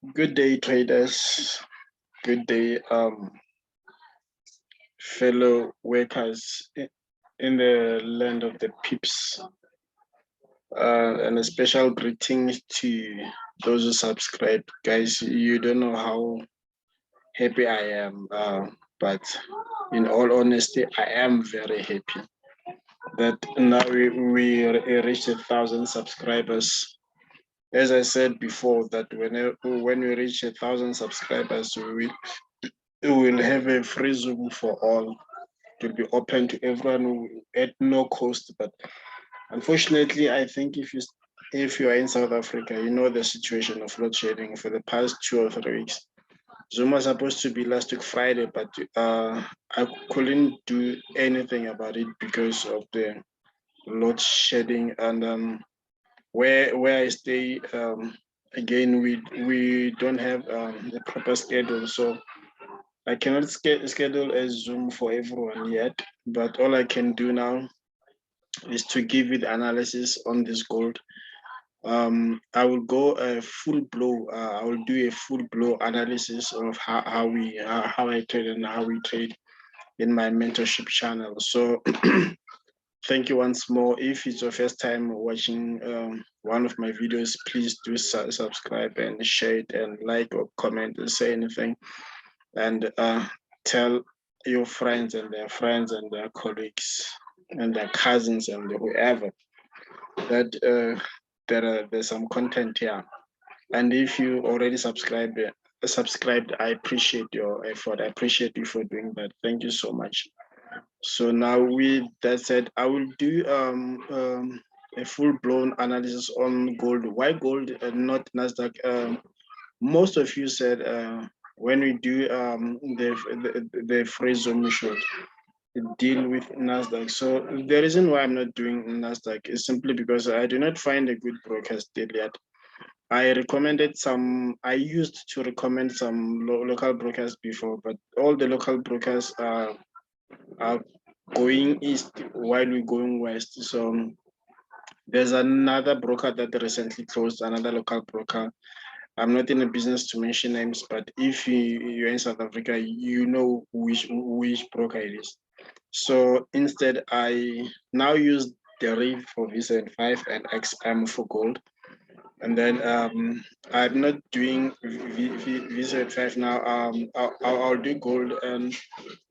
Good day, traders. Good day, fellow workers in the land of the peeps. And a special greeting to those who subscribe. Guys, you don't know how happy I am, but in all honesty, I am very happy that now we reached 1,000 subscribers. As I said before, that when we reach 1,000 subscribers, we will have a free Zoom for all to be open to everyone at no cost. But unfortunately, I think if you are in South Africa, you know the situation of load shedding for the past 2 or 3 weeks. Zoom was supposed to be last week Friday, but I couldn't do anything about it because of the load shedding and where I stay. Again, we don't have the proper schedule, so I cannot schedule a Zoom for everyone yet. But all I can do now is to give you the analysis on this gold. I will go a full blow. I will do a full blow analysis of how I trade and how we trade in my mentorship channel. So thank you once more. If it's your first time watching one of my videos, please do subscribe and share it and like or comment and say anything, and tell your friends and their colleagues and their cousins and whoever that there's some content here. And if you already subscribed, I appreciate your effort. I appreciate you for doing that. Thank you so much. So now with that said, I will do a full-blown analysis on gold. Why gold and not Nasdaq? Most of you said when we do the free Zoom, we should deal with Nasdaq. So the reason why I'm not doing Nasdaq is simply because I do not find a good broker still yet. I used to recommend some local brokers before, but all the local brokers are going east while we're going west. So there's another broker that recently closed, another local broker. I'm not in a business to mention names, but if you're in South Africa, you know which broker it is. So instead, I now use the RIV for VZ5 and XM for gold. And then I'm not doing VZ5 now. I'll do gold. And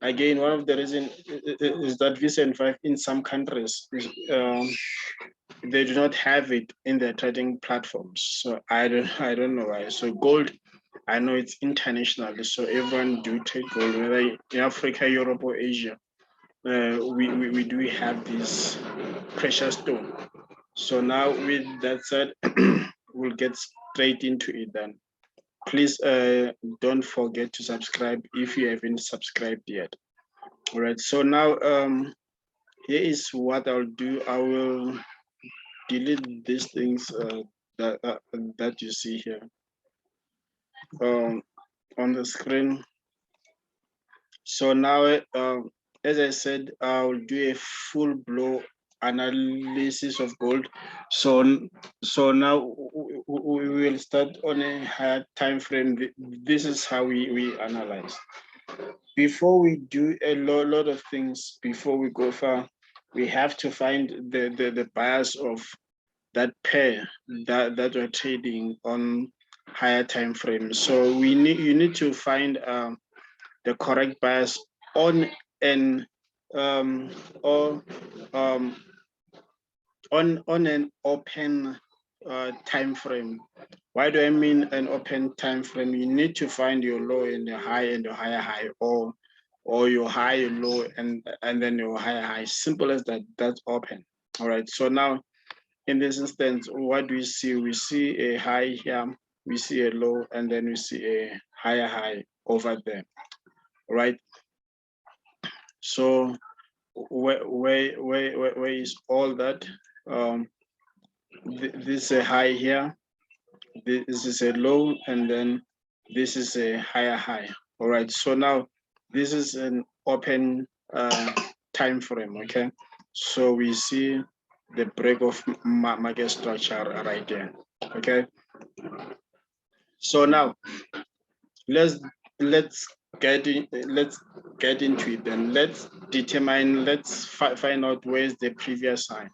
again, one of the reasons is that VZ5 in some countries, they do not have it in their trading platforms. So I don't know why. So gold, I know it's international. So everyone do trade gold, whether in Africa, Europe, or Asia. We do have this precious stone. So now with that said, we'll get straight into it then. Please don't forget to subscribe if you haven't subscribed yet. All right, so now here is what I'll do. I will delete these things that you see here on the screen. So now, as I said, I'll do a full blow analysis of gold. So now we will start on a higher time frame. This is how we analyze. Before we do a lot of things, before we go far, we have to find the bias of that pair that we're trading on higher time frame. So you need to find the correct bias on an on an open time frame. Why do I mean an open time frame? You need to find your low and your high and your higher high, or your high, your low, and then your higher high. Simple as that. That's open. All right. So now in this instance, what do we see? We see a high here, we see a low, and then we see a higher high over there. Right. So where is all that? This is a high here, this is a low, and then this is a higher high. All right, so now this is an open time frame. Okay, so we see the break of market structure right there. Okay, So now let's get into it then. Let's determine, let's find out where's the previous sign.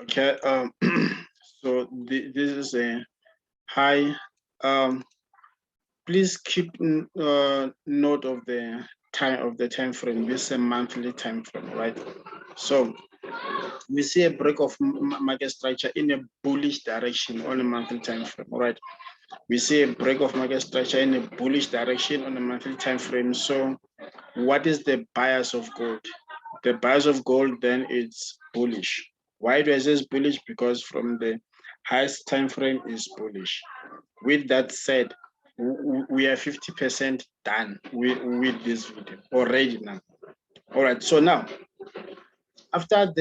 Okay, so this is a high. Please keep note of the time frame. This is a monthly time frame, right? So we see a break of market structure in a bullish direction on a monthly time frame, right? We see a break of market structure in a bullish direction on a monthly time frame. So what is the bias of gold? The bias of gold then is bullish. Why do I say it's bullish? Because from the highest time frame is bullish. With that said, we are 50% done with this video already now. All right, so now after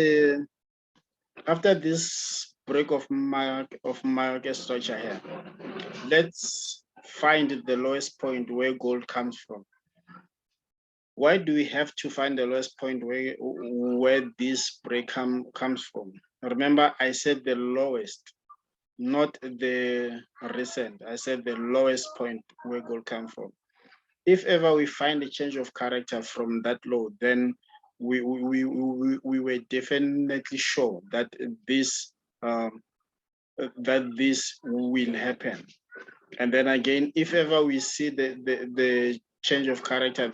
this break of market structure here, let's find the lowest point where gold comes from. Why do we have to find the lowest point where this break comes from? Remember, I said the lowest, not the recent. I said the lowest point where gold comes from. If ever we find a change of character from that low, then we were definitely sure that this will happen. And then again, if ever we see the change of character,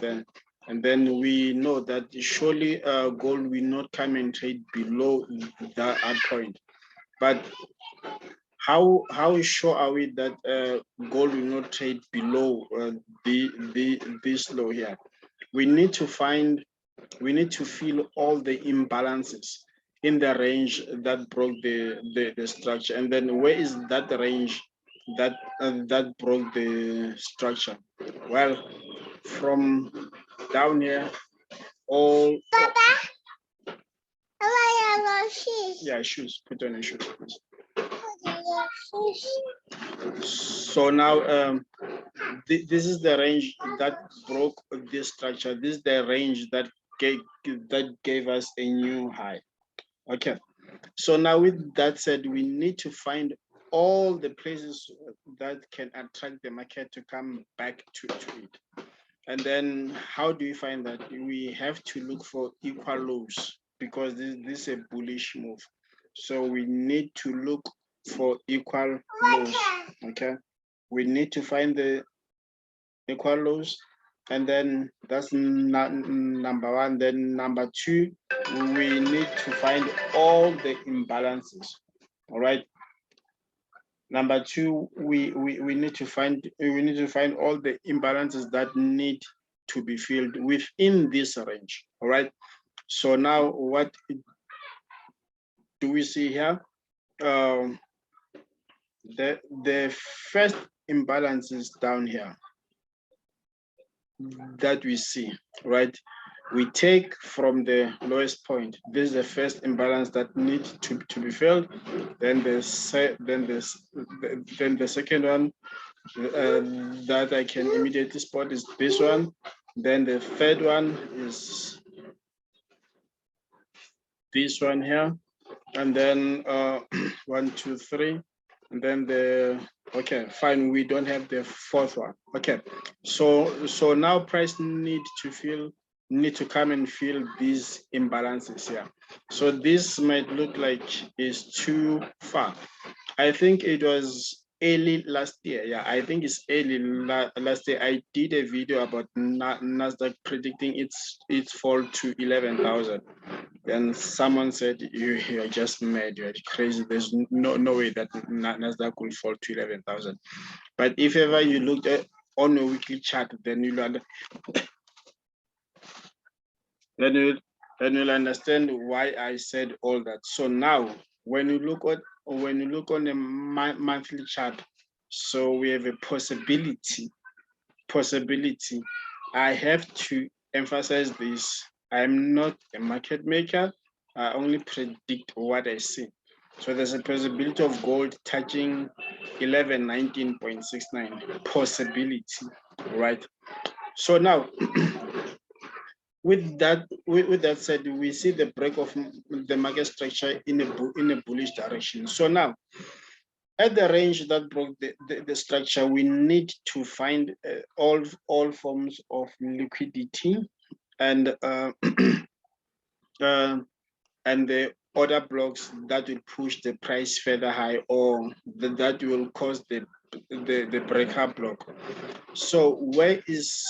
then we know that surely gold will not come and trade below that point. But how sure are we that gold will not trade below this low here? We need to feel all the imbalances in the range that broke the structure, and then where is that range that broke the structure? Well, from down here, all yeah, shoes. Put on your shoes, please. So now this is the range that broke this structure. This is the range that gave us a new high. Okay, so now with that said, we need to find all the places that can attract the market to come back to it. And then how do we find that? We have to look for equal lows, because this is a bullish move. So we need to look for equal lows. Okay, we need to find the equal lows, and then that's number one. Then number two, we need to find all the imbalances. All right, number two, we need to find all the imbalances that need to be filled within this range. All right, so now what do we see here? The first imbalance is down here that we see, right? We take from the lowest point. This is the first imbalance that needs to be filled. Then the second one that I can immediately spot is this one. Then the third one is this one here, and then 1, 2, 3, and then okay, fine, we don't have the fourth one. Okay, so now price need to come and fill these imbalances here. So this might look like it's too far. I think it was early last year. Yeah, I think it's early last year. I did a video about Nasdaq predicting its fall to 11,000. Then someone said, you're just mad, you're crazy. There's no way that Nasdaq will fall to 11,000. But if ever you looked at on a weekly chart, then you'll understand why I said all that. So now, when you look on a monthly chart, so we have a possibility. I have to emphasize this. I'm not a market maker. I only predict what I see. So there's a possibility of gold touching 1119.69 possibility, right? So now, with that said, we see the break of the market structure in a bullish direction. So now, At the range that broke the structure, we need to find all forms of liquidity and and the order blocks that will push the price further high, or that will cause the breaker block. So where is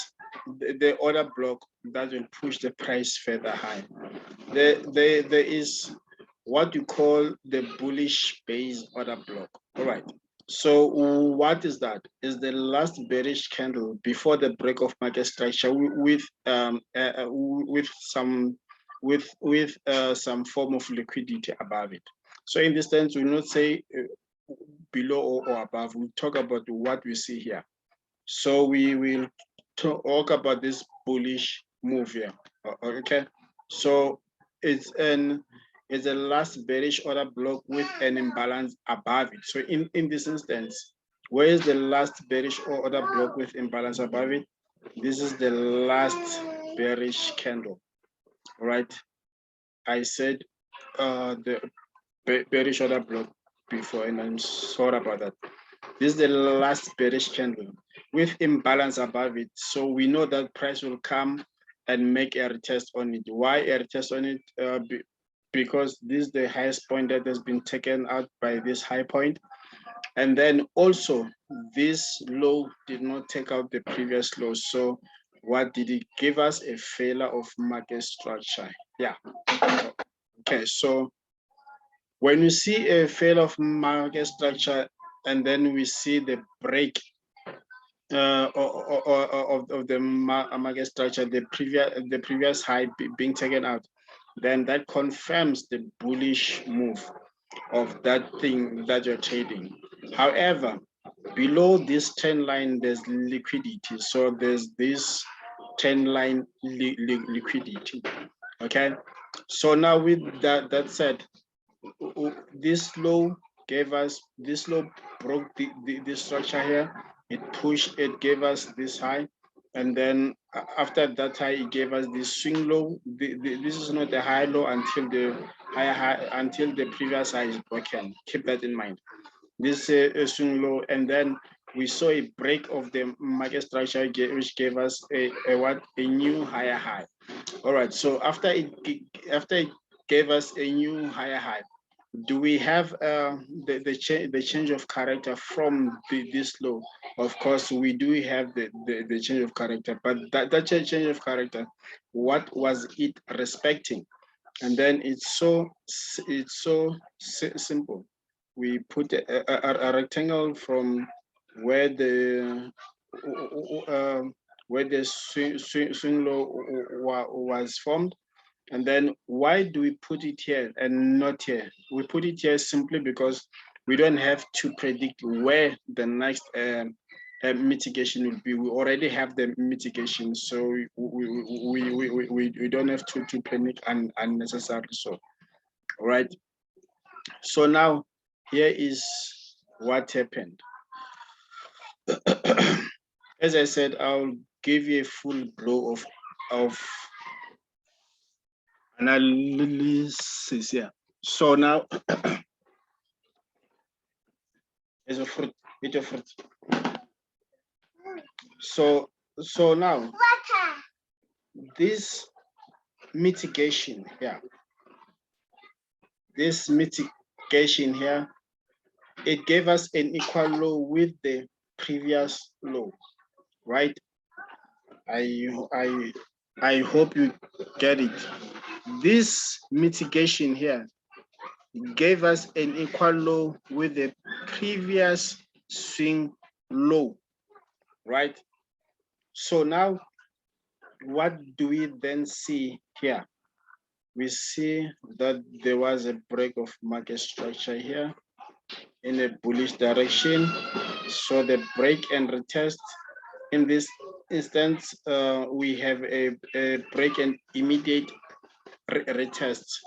the order block that will push the price further high? There is what you call the bullish base order block. All right. So what is that? Is the last bearish candle before the break of market structure with some some form of liquidity above it. So in this sense, we will not say below or above. We talk about what we see here. So we will talk about this bullish move here. Okay. So it's a last bearish order block with an imbalance above it. So in this instance, where is the last bearish order block with imbalance above it? This is the last bearish candle, right? I said the bearish order block before, and I'm sorry about that. This is the last bearish candle with imbalance above it. So we know that price will come and make a retest on it. Why a retest on it? Because this is the highest point that has been taken out by this high point. And then also this low did not take out the previous low. So what did it give us? A failure of market structure. Yeah. Okay, so when you see a failure of market structure and then we see the break of the market structure, the previous high being taken out, then that confirms the bullish move of that thing that you're trading. However, below this trend line, there's liquidity. So there's this trend line liquidity. Okay. So now with that said, this low gave us, this low broke the structure here. It pushed, it gave us this high. And then after that high, it gave us this swing low. This is not a high low until the high until the previous high is broken. Keep that in mind. This is a swing low, and then we saw a break of the market structure, which gave us a new higher high. All right. So after it gave us a new higher high, do we have the change of character from this low? Of course, we do have the change of character, but that change of character, what was it respecting? And then it's so simple. We put a rectangle from where the swing low was formed. And then why do we put it here and not here? We put it here simply because we don't have to predict where the next mitigation will be. We already have the mitigation, so we don't have to panic unnecessarily. So, all right. So now here is what happened. As I said, I'll give you a full blow of analysis here. So now, it's a fruit. It's a fruit. So now, this mitigation here, it gave us an equal low with the previous low, right? I hope you get it. This mitigation here gave us an equal low with the previous swing low, right? So now, what do we then see here? We see that there was a break of market structure here in a bullish direction. So the break and retest. In this instance, we have a break and immediate retest,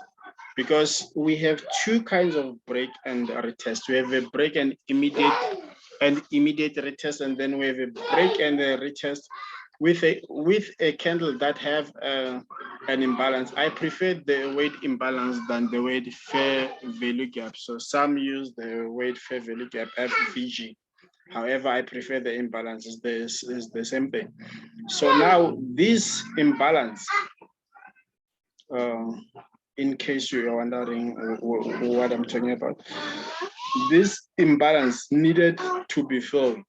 because we have two kinds of break and retest. We have a break and immediate retest, and then we have a break and a retest with a candle that have an imbalance, I prefer the weight imbalance than the weight fair value gap. So some use the weight fair value gap, FVG. However, I prefer the imbalance. Is the same thing. So now this imbalance, in case you are wondering what I'm talking about, this imbalance needed to be filled.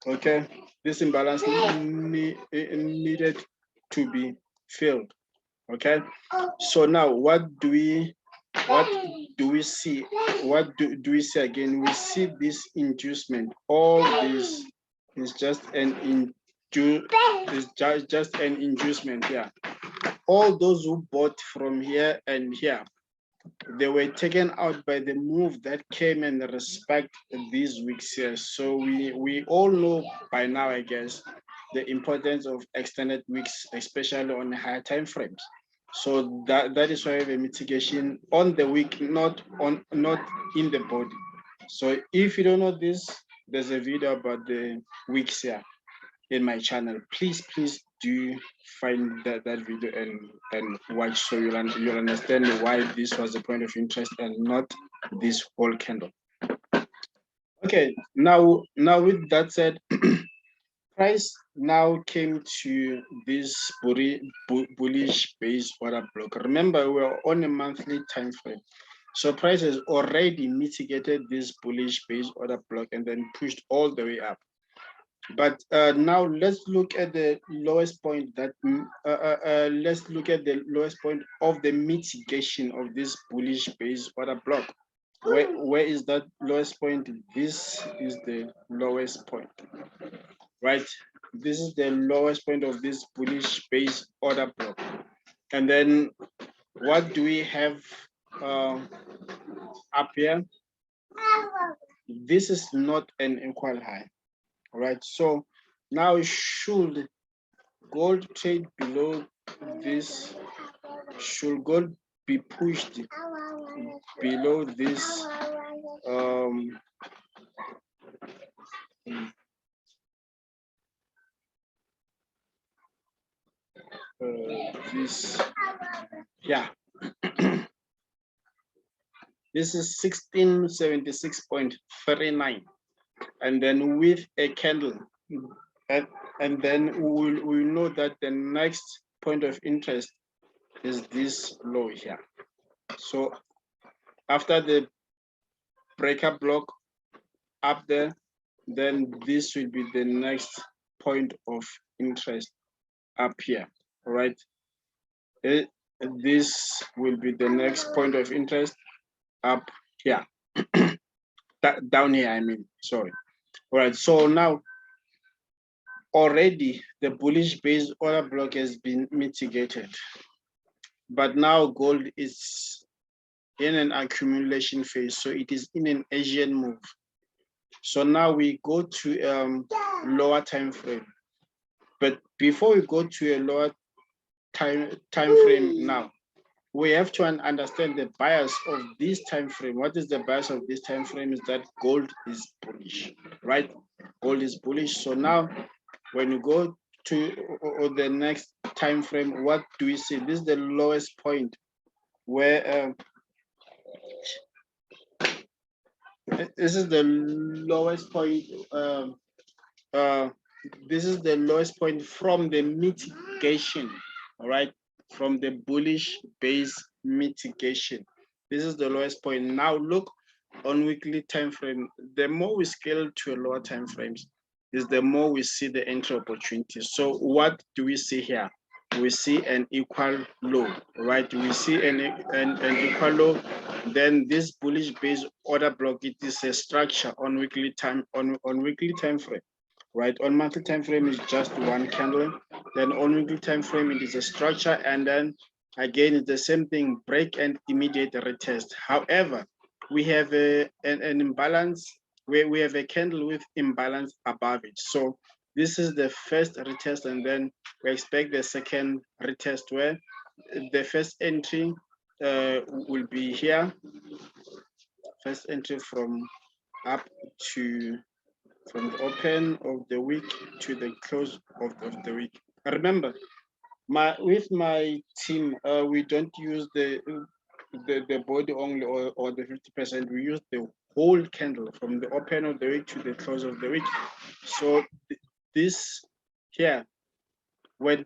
Okay, this imbalance needed to be filled. Okay, so now what do we see? What do we see again? We see this inducement. All this is just an just an inducement. Yeah, all those who bought from here and here, they were taken out by the move that came in respect these weeks here. So we all know by now, I guess, the importance of extended weeks, especially on higher time frames. So that is why the mitigation on the week, not in the body. So if you don't know this, there's a video about the weeks here in my channel. Please do find that video and watch, so you'll understand why this was a point of interest and not this whole candle. Okay, now with that said, price now came to this bullish base order block. Remember, we're on a monthly time frame. So price has already mitigated this bullish base order block and then pushed all the way up. But now let's look at the lowest point that let's look at the lowest point of the mitigation of this bullish base order block. Where is that lowest point? This is the lowest point, right? This is the lowest point of this bullish base order block. And then what do we have up here? This is not an equal high. All right, so now should gold trade below this, should gold be pushed below this this, yeah, this is 1676.39, and then with a candle, and then we'll know that the next point of interest is this low here. So after the breakup block up there, then this will be the next point of interest up here, right? This will be the next point of interest up here. Down here, I mean, sorry. All right, so now already the bullish base order block has been mitigated, but now gold is in an accumulation phase, so it is in an Asian move. So now we go to lower time frame, but before we go to a lower time frame, now we have to understand the bias of this time frame. What is the bias of this time frame? Is that gold is bullish, right? Gold is bullish. So now when you go to the next time frame, what do we see? This is the lowest point where this is the lowest point. This is the lowest point from the mitigation, all right, from the bullish base mitigation. This is the lowest point. Now look on weekly time frame. The more we scale to a lower time frames, is the more we see the entry opportunities. So what do we see here? We see an equal low, right? We see an equal low. Then this bullish base order block, it is a structure on weekly time frame, right? On monthly time frame is just one candle. Then on weekly time frame it is a structure, and then again it's the same thing, break and immediate retest. However, we have an imbalance where we have a candle with imbalance above it. So this is the first retest, and then we expect the second retest where the first entry will be here. First entry from up to from the open of the week to the close of the week. Remember, with my team, we don't use the body only or the 50%. We use the whole candle from the open of the week to the close of the week. So this here, when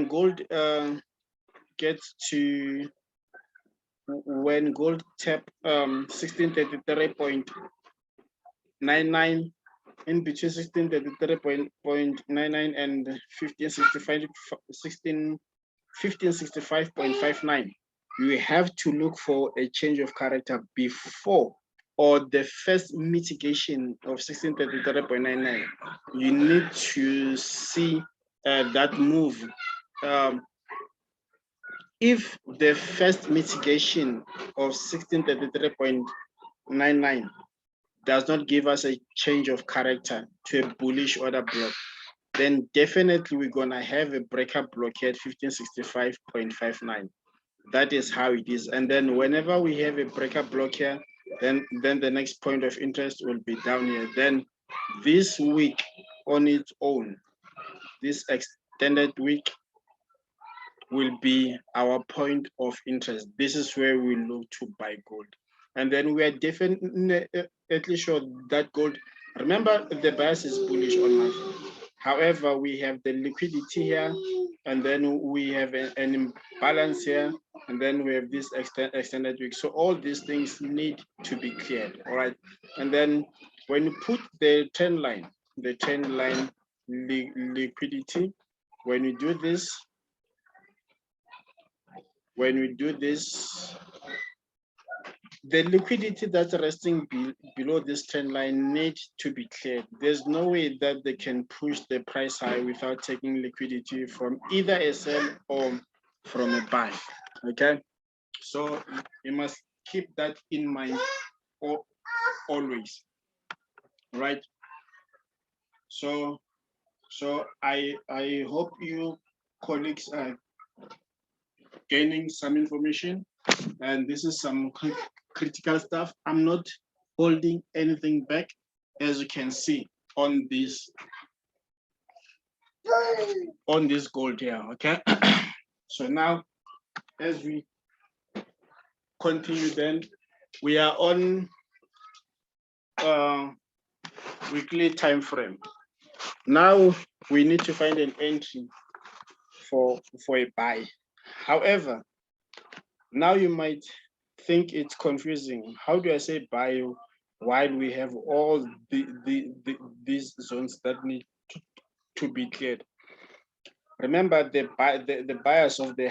gold gets to, when gold tap 1633.99, in between 1633.99 and 1565.59, you have to look for a change of character before or the first mitigation of 1633.99. You need to see that move. If the first mitigation of 1633.99 does not give us a change of character to a bullish order block, then definitely we're gonna have a breakup block here at 1565.59. That is how it is. And then whenever we have a breakup block here, then the next point of interest will be down here. Then this week on its own, this extended week will be our point of interest. This is where we look to buy gold. And then we are definitely sure that gold, remember the bias is bullish on month. However, we have the liquidity here, and then we have an imbalance here, and then we have this extended week. So all these things need to be cleared, all right? And then when you put the trend line liquidity, when we do this, the liquidity that's resting below this trend line needs to be cleared. There's no way that they can push the price high without taking liquidity from either a sell or from a buy, okay? So you must keep that in mind always, right? So I hope you colleagues are gaining some information, and this is some critical stuff. I'm not holding anything back, as you can see on this gold here, okay? So now, as we continue, then we are on weekly time frame. Now we need to find an entry for a buy. However, now you might think it's confusing. How do I say buy while we have all these zones that need to be cleared? Remember, the bias of the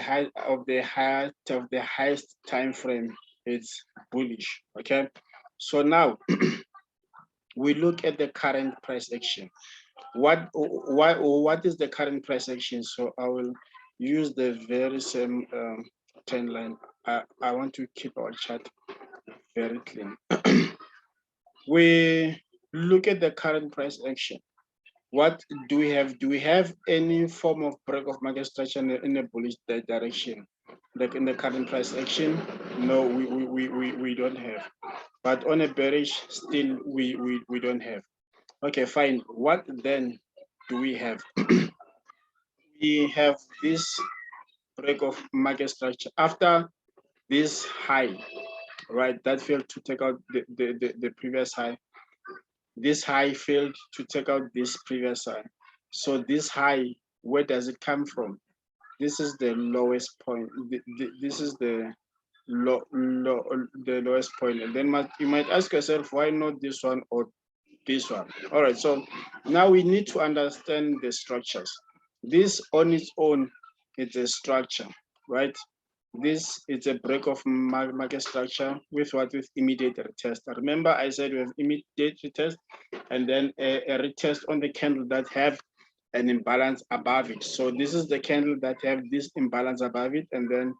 highest time frame is bullish. Okay, so now we look at the current price action. What is the current price action? So I will use the very same trend line. I want to keep our chart very clean. We look at the current price action. What do we have? Do we have any form of break of market structure in a bullish direction, like in the current price action? No, we don't have. But on a bearish, still we don't have. Okay, fine. What then do we have? We have this break of market structure after this high, right? That failed to take out the previous high. This high failed to take out this previous high. So this high, where does it come from? This is the lowest point. This is the lowest point. And then you might ask yourself, why not this one or this one? All right, so now we need to understand the structures. This on its own, it's a structure, right? This is a break of market structure with immediate retest. Remember, I said we have immediate retest and then a retest on the candle that have an imbalance above it. So this is the candle that have this imbalance above it, and then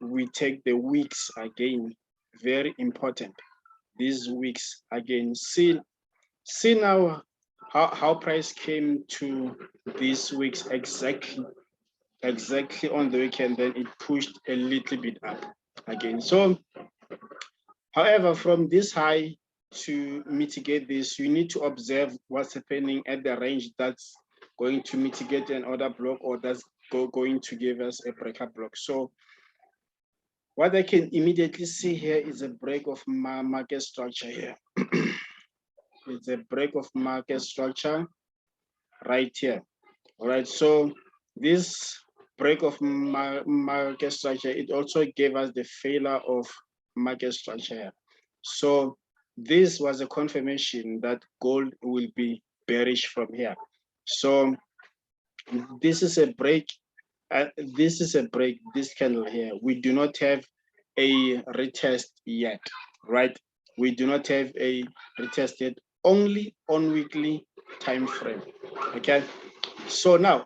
we take the wicks again. Very important. These wicks again. See now how price came to these wicks exactly on the weekend, then it pushed a little bit up again. So however, from this high to mitigate this, you need to observe what's happening at the range that's going to mitigate an order block, or that's going to give us a breakup block. So what I can immediately see here is a break of market structure here. It's a break of market structure right here. All right, so this break of market structure, it also gave us the failure of market structure here. So this was a confirmation that gold will be bearish from here. So this is a break. This is a break, this candle here. We do not have a retest yet, right? We do not have a retest yet, only on weekly time frame. Okay, so now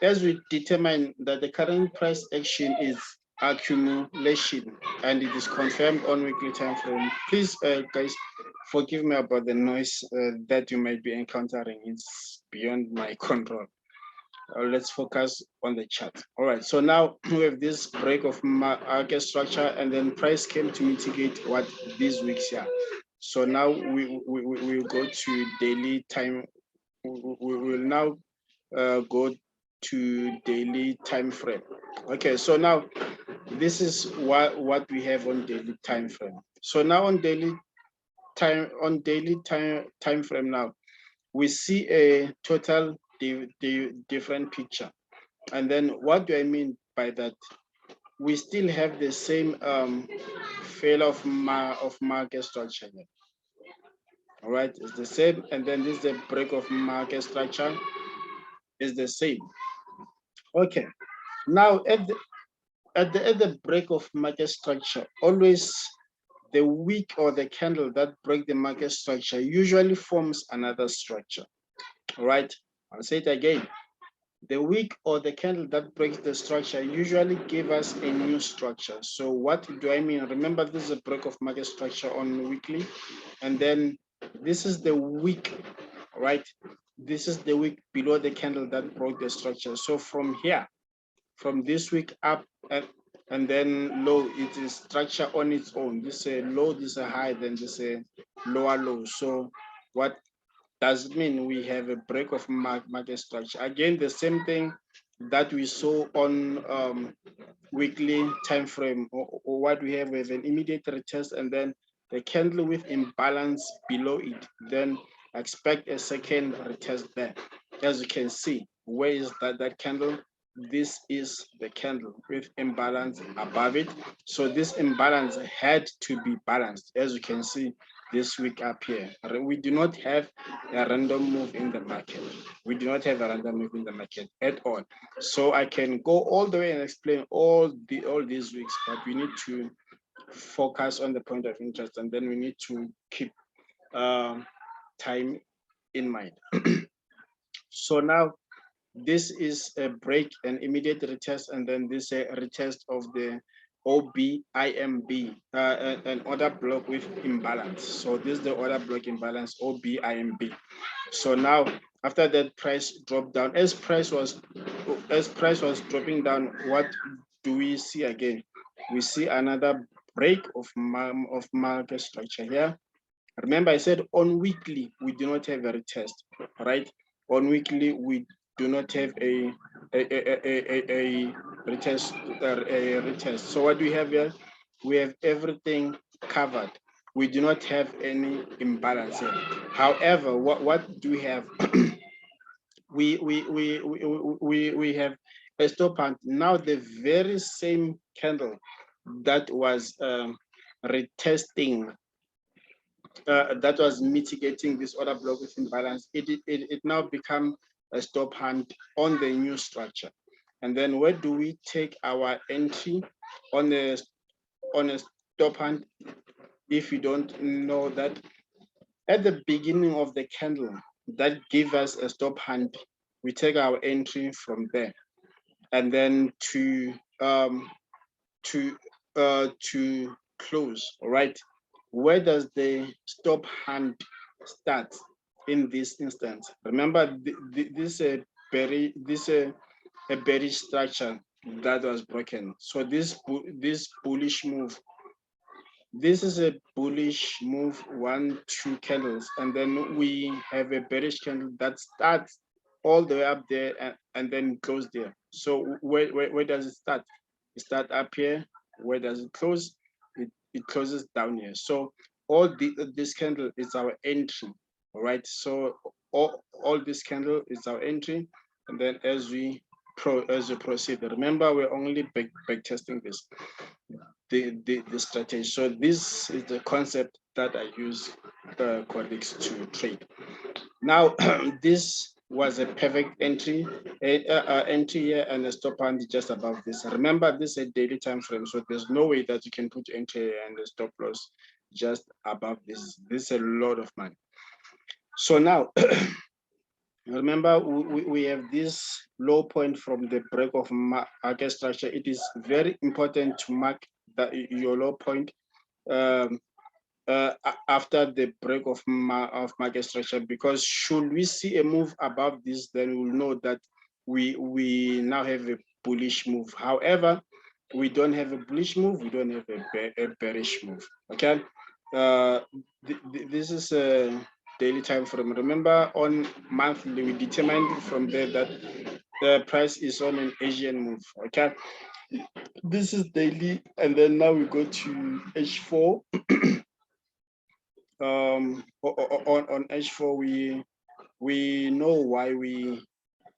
as we determine that the current price action is accumulation and it is confirmed on weekly time frame, please guys forgive me about the noise that you might be encountering. It's beyond my control. Let's focus on the chart. All right, so now we have this break of market structure, and then price came to mitigate what these weeks here. So now we will go to daily time. We will now go to daily time frame. Okay, so now this is what we have on daily time frame. So now on daily time frame now, we see a total different picture. And then what do I mean by that? We still have the same failure of market structure. All right, it's the same. And then this is the break of market structure is the same. Okay, now at the break of market structure, always the wick or the candle that break the market structure usually forms another structure. All right, I'll say it again. The wick or the candle that breaks the structure usually give us a new structure. So what do I mean? Remember, this is a break of market structure on weekly, and then this is the wick, right? This is the wick below the candle that broke the structure. So from here, from this wick up and then low, it is structure on its own. This is a low, this is a high, then this is a lower low. So what does it mean? We have a break of market structure. Again, the same thing that we saw on weekly time frame, or what we have is an immediate retest and then the candle with imbalance below it. Then expect a second retest there. As you can see, where is that candle? This is the candle with imbalance above it. So this imbalance had to be balanced. As you can see this week up here, we do not have a random move in the market. We do not have a random move in the market at all. So I can go all the way and explain all these weeks, but we need to focus on the point of interest, and then we need to keep time in mind. So now this is a break, an immediate retest, and then this a retest of the OBIMB, an order block with imbalance. So this is the order block imbalance, OBIMB. So now after that price dropped down, as price was dropping down, what do we see again? We see another break of market structure here. Remember, I said on weekly we do not have a retest, right? On weekly we do not have a retest. So what do we have here? We have everything covered. We do not have any imbalance here. However, what do we have? we have a stop hunt. Now the very same candle that was retesting, that was mitigating this order block with imbalance, it now become a stop hunt on the new structure. And then where do we take our entry on a stop hunt? If you don't know that, at the beginning of the candle that give us a stop hunt, we take our entry from there, and then to close. All right, where does the stop hunt start in this instance? Remember, this a bearish structure that was broken. So this bullish move This is a bullish move, 1, 2 candles, and then we have a bearish candle that starts all the way up there and then close there. So where does it start? It start up here. Where does it close? It closes down here. So this candle is our entry. All right. So all this candle is our entry, and then as we proceed, remember we're only back testing this the strategy. So this is the concept that I use colleagues to trade. Now, this was a perfect entry, entry here and a stop hand just above this. Remember, this is a daily time frame, so there's no way that you can put entry and a stop loss just above this. This is a lot of money. So now, remember, we have this low point from the break of market structure. It is very important to mark your low point after the break of market structure, because should we see a move above this, then we'll know that we now have a bullish move. However, we don't have a bullish move, we don't have a bearish move. Okay, this is a daily time frame. Remember, on monthly we determined from there that the price is on an Asian move. Okay, this is daily, and then now we go to H4. On H4 we know why we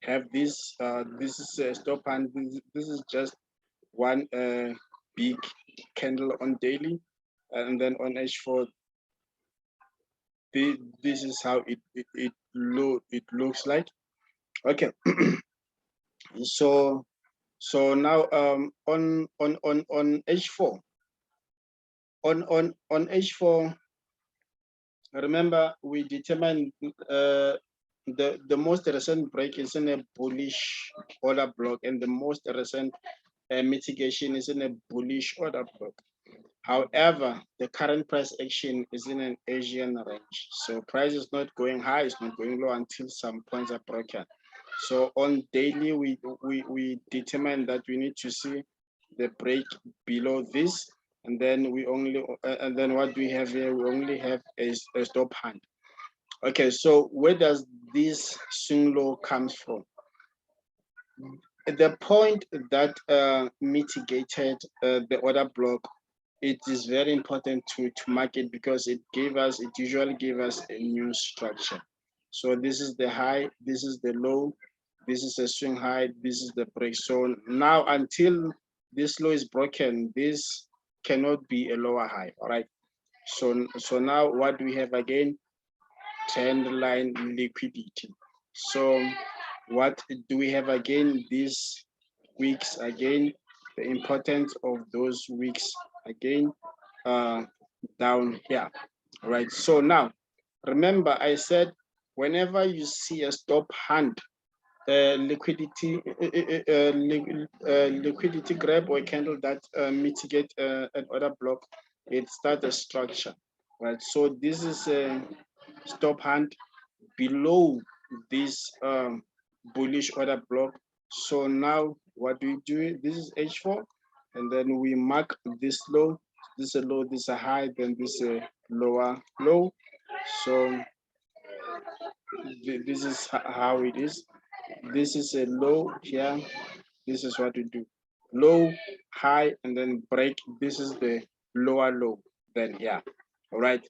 have this. This is a stop, and this is just one big candle on daily, and then on H4 this is how it looks like. Okay. So now on H4 on H4, remember we determined the most recent break is in a bullish order block, and the most recent mitigation is in a bullish order block. However, the current price action is in an Asian range. So price is not going high, it's not going low until some points are broken. So on daily, we determine that we need to see the break below this, and then we only and then what do we have here? We only have a stop hand. Okay, so where does this swing low comes from? The point that mitigated the order block, it is very important to mark it, because it usually gave us a new structure. So this is the high, this is the low, this is a swing high, this is the break. So now until this low is broken, this cannot be a lower high. All right. So now what do we have again? Trend line liquidity. So what do we have again? These weeks again, the importance of those weeks again down here. All right. So now remember, I said whenever you see a stop hand, liquidity liquidity grab or candle that mitigate an order block, it starts a structure, right? So this is a stop hand below this bullish order block. So now what do we do? This is H4, and then we mark this low. This is a low, this is a high, then this is a lower low. So this is how it is. This is a low here. This is what we do. Low, high, and then break. This is the lower low. Then yeah. All right.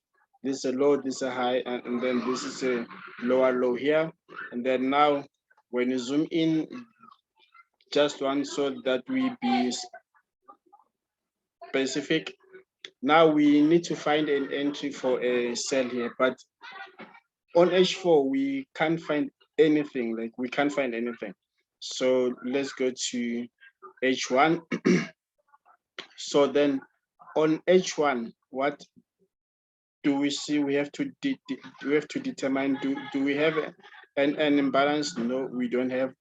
This is a low, this is a high, and then this is a lower low here. And then now when you zoom in, just one so that we be specific. Now we need to find an entry for a sell here, but on H4 we can't find anything. Like we can't find anything. So let's go to H1. So then on H1, what do we see? We have to determine, do we have an imbalance? No, we don't have.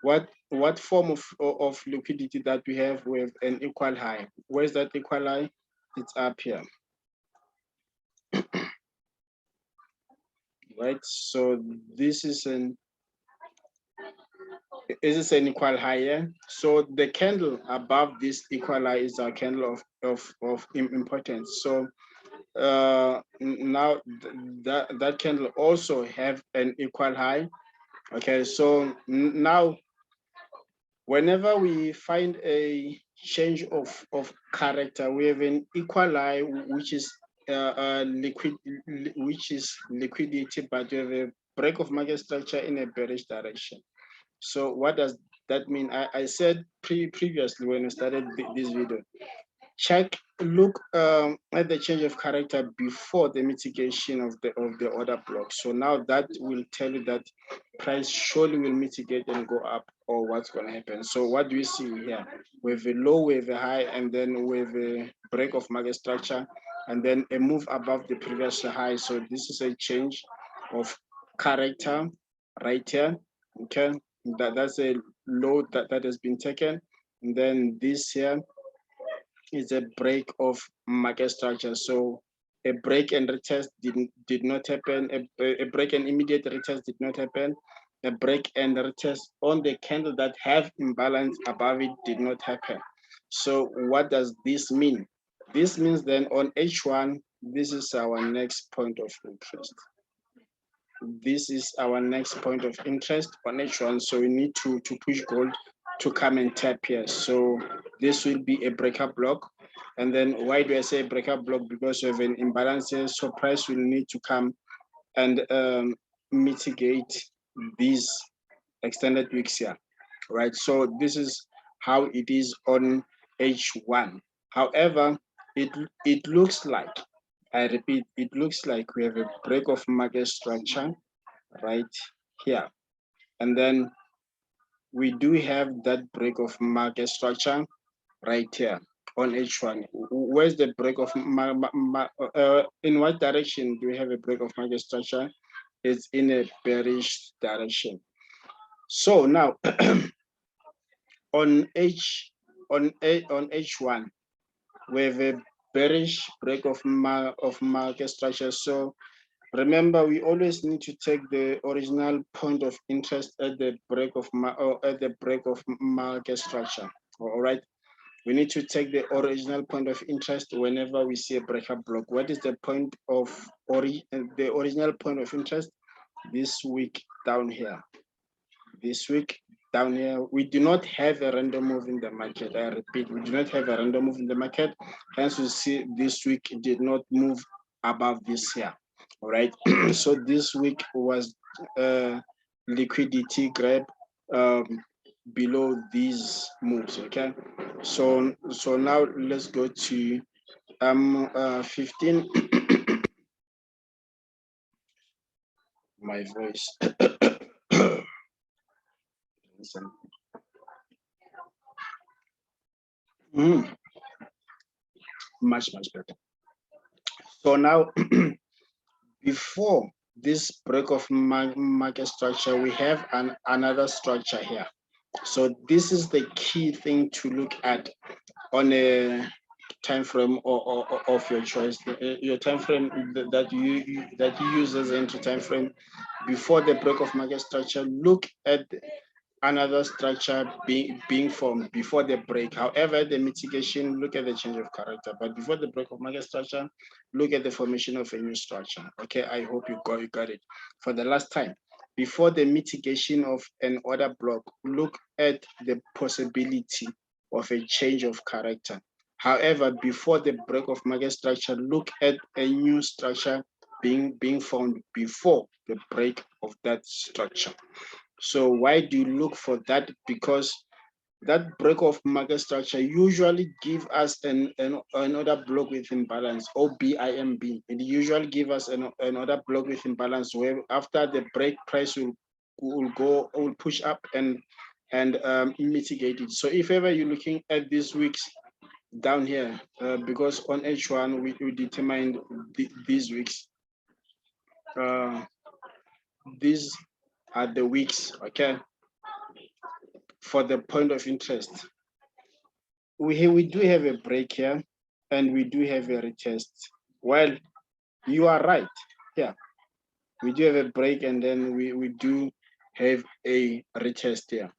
What form of liquidity that we have? We have an equal high. Where's that equal high? It's up here. Right, so this is an Is this an equal high? Yeah? So the candle above this equal high is our candle of importance. So now that candle also have an equal high. Okay, so now whenever we find a change of character, we have an equal high, which is which is liquidity, but we have a break of market structure in a bearish direction. So what does that mean? I said previously when we started this video, look at the change of character before the mitigation of the order block. So now that will tell you that price surely will mitigate and go up, or what's going to happen. So what do we see here? We have a low, we have a high, and then we have a break of market structure, and then a move above the previous high. So this is a change of character right here. Okay, that's a low that has been taken, and then this here is a break of market structure. So a break and retest did not happen. A break and immediate retest did not happen. A break and retest on the candle that have imbalance above it did not happen. So what does this mean? This means then on H1, this is our next point of interest. This is our next point of interest on H1. So we need to push gold to come and tap here. So this will be a breakup block. And then why do I say breakup block? Because of an imbalance here. So price will need to come and mitigate these extended wicks here, right? So this is how it is on H1. However, it looks like, I repeat, it looks like we have a break of market structure right here. And then we do have that break of market structure right here on H1. Where's the break of, in what direction do we have a break of market structure? It's in a bearish direction. So now on H1, we have a bearish break of market structure. So remember, we always need to take the original point of interest at the break of market structure. All right, we need to take the original point of interest whenever we see a breakup block. What is the point of the original point of interest? This week down here. This week down here, we do not have a random move in the market. I repeat, we do not have a random move in the market. Hence, you see this week did not move above this here. All right. So this week was liquidity grab below these moves. Okay. So now let's go to 15. My voice. Listen. Much better. So now before this break of market structure, we have another structure here. So this is the key thing to look at on a time frame or of your choice. Your time frame that you use as an entry time frame before the break of market structure. Look at another structure being formed before the break. However, the mitigation, look at the change of character. But before the break of market structure, look at the formation of a new structure. Okay, I hope you got it. For the last time, before the mitigation of an order block, look at the possibility of a change of character. However, before the break of market structure, look at a new structure being formed before the break of that structure. So why do you look for that? Because that break of market structure usually give us another block with imbalance, or BIMB. It usually give us another block with imbalance where after the break, price will push up and mitigate it. So if ever you're looking at these weeks down here, because on H1 we determined these weeks. These are the weeks, okay, for the point of interest. We do have a break here, and we do have a retest. Well, you are right. Yeah, we do have a break, and then we do have a retest here.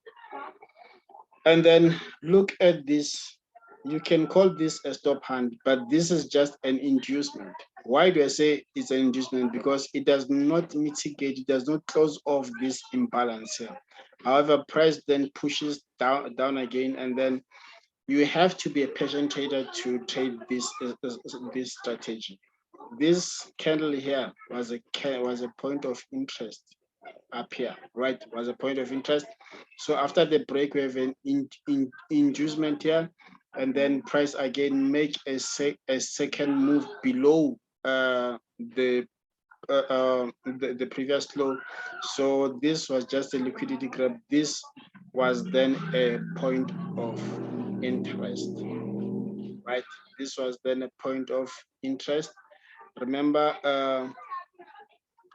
And then look at this. You can call this a stop hand, but this is just an inducement. Why do I say it's an inducement? Because it does not mitigate, it does not close off this imbalance here. However, price then pushes down again, and then you have to be a patient trader to trade this strategy. This candle here was a point of interest up here, right? Was a point of interest. So after the break, we have an inducement here, and then price again make a second move below the previous low. So this was just a liquidity grab. This was then a point of interest, right? This was then a point of interest. Remember,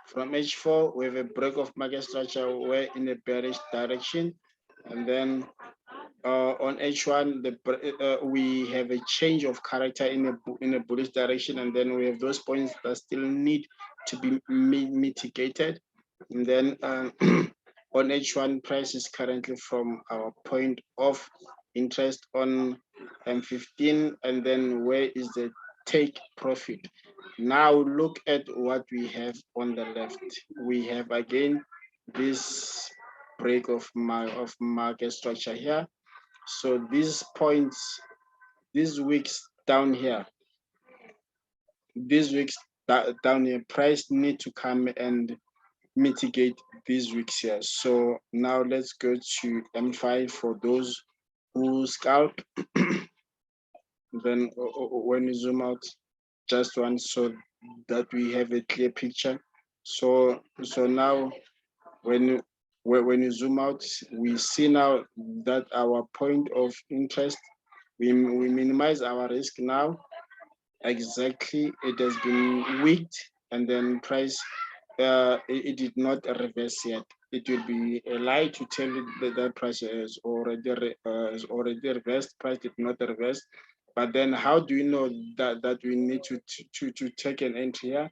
from H4, we have a break of market structure. We're in a bearish direction. And then on H1, we have a change of character in a bullish direction. And then we have those points that still need to be mitigated. And then on H1, price is currently from our point of interest on M15. And then where is the take profit? Now look at what we have on the left. We have again this break of market structure here. So these points, these wicks down here, down here, price need to come and mitigate these wicks here. So now let's go to M5 for those who scalp. Then when you zoom out, just one so that we have a clear picture. So now when you zoom out, we see now that our point of interest, we minimize our risk now. Exactly, it has been weak, and then price it did not reverse yet. It will be a lie to tell you that price is already reversed. Price did not reverse. But then how do we know that we need to take an entry here?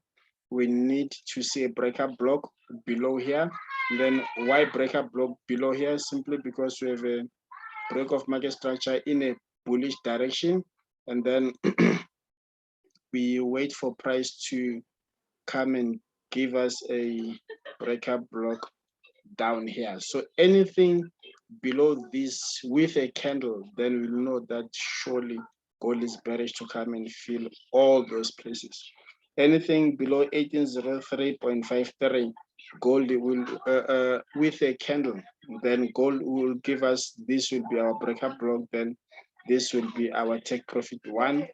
We need to see a breakup block below here. And then why breakup block below here? Simply because we have a break of market structure in a bullish direction. And then we wait for price to come and give us a breakup block down here. So anything below this with a candle, then we'll know that surely gold is bearish to come and fill all those places. Anything below 1803.53, gold will with a candle, then gold will give us, this will be our breakup block, then this will be our take profit one.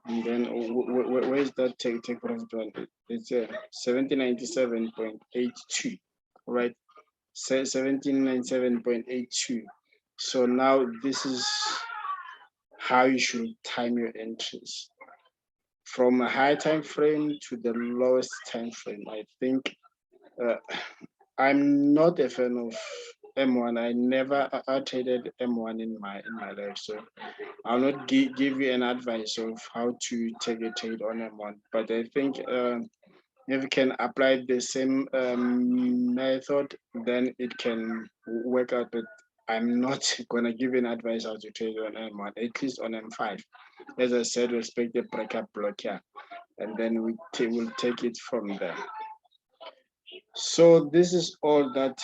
And then where is that take profit one? It's 1797.82, right? 1797.82. So now this is how you should time your entries from a high time frame to the lowest time frame. I think I'm not a fan of M1. I never traded M1 in my life, so I'll not give you an advice of how to take a trade on M1. But I think if you can apply the same method, then it can work out. But I'm not gonna give you an advice how to trade on M1, at least on M5. As I said, respect the breakup block here, and then we'll take it from there. So this is all that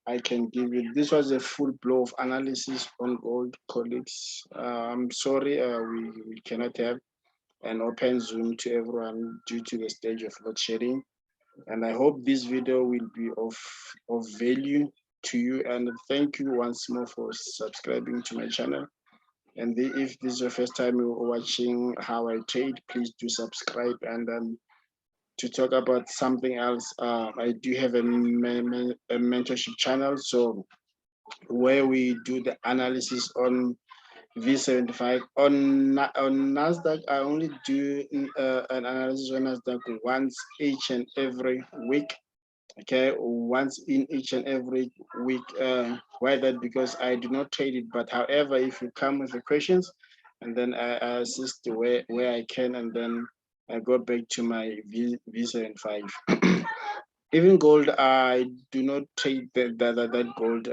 I can give you. This was a full blow of analysis on gold, colleagues. I'm sorry we cannot have an open Zoom to everyone due to the stage of load shedding. And I hope this video will be of value to you. And thank you once more for subscribing to my channel. And if this is your first time you're watching how I trade, please do subscribe. And to talk about something else, I do have a mentorship channel, so where we do the analysis on V75 on Nasdaq. I only do an analysis on Nasdaq once each and every week. Okay, once in each and every week. Why that? Because I do not trade it, but however, if you come with the questions, and then I assist where I can, and then I go back to my V75. Even gold, I do not trade that gold.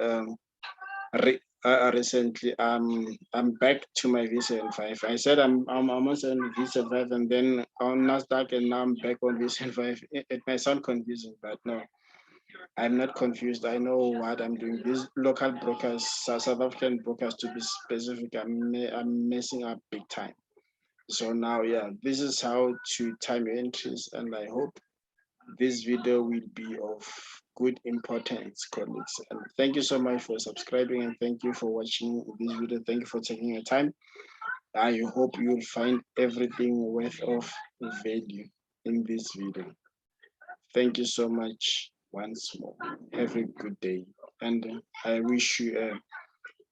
Recently, I'm back to my VCN5. I said I'm almost on VCN5, and then on Nasdaq, and now I'm back on VCN5. It may sound confusing, but no, I'm not confused. I know what I'm doing. These local brokers, South African brokers to be specific, I'm messing up big time. So now, yeah, this is how to time your entries, and I hope this video will be of good importance, colleagues. And thank you so much for subscribing, and thank you for watching this video. Thank you for taking your time. I hope you'll find everything worth of value in this video. Thank you so much once more. Have a good day, and I wish you a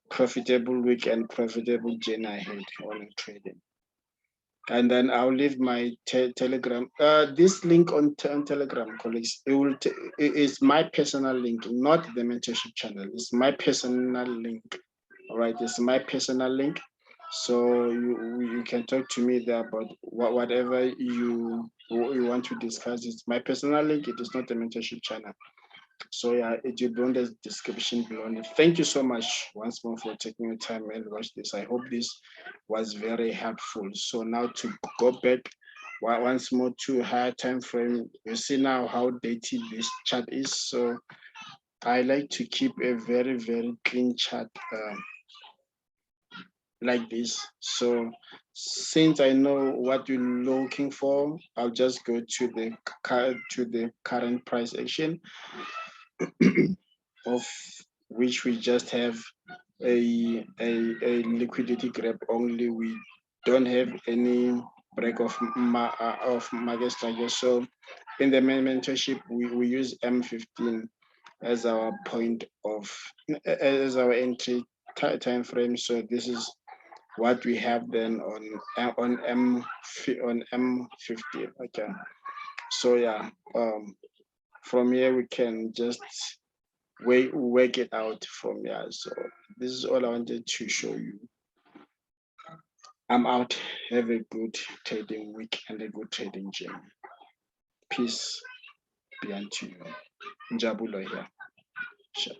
profitable week and profitable journey ahead on trading. And then I'll leave my Telegram. This link on Telegram, colleagues, it is my personal link, not the mentorship channel. It's my personal link. All right, it's my personal link. So you can talk to me there about whatever you want to discuss. It's my personal link. It is not the mentorship channel. So yeah, it will be on the description below. Thank you so much once more for taking your time and watch this. I hope this was very helpful. So now to go back once more to higher time frame, you see now how dirty this chart is. So I like to keep a very, very clean chart like this. So since I know what you're looking for, I'll just go to the current price action of which we just have a liquidity grab only. We don't have any break of market structure. So in the mentorship, we use M15 as our point of as our entry time frame. So this is what we have then on M15. Okay. So yeah, from here we can just work it out from here. So this is all I wanted to show you. I'm out. Have a good trading week and a good trading journey. Peace be unto you. Njabulo here. Sure.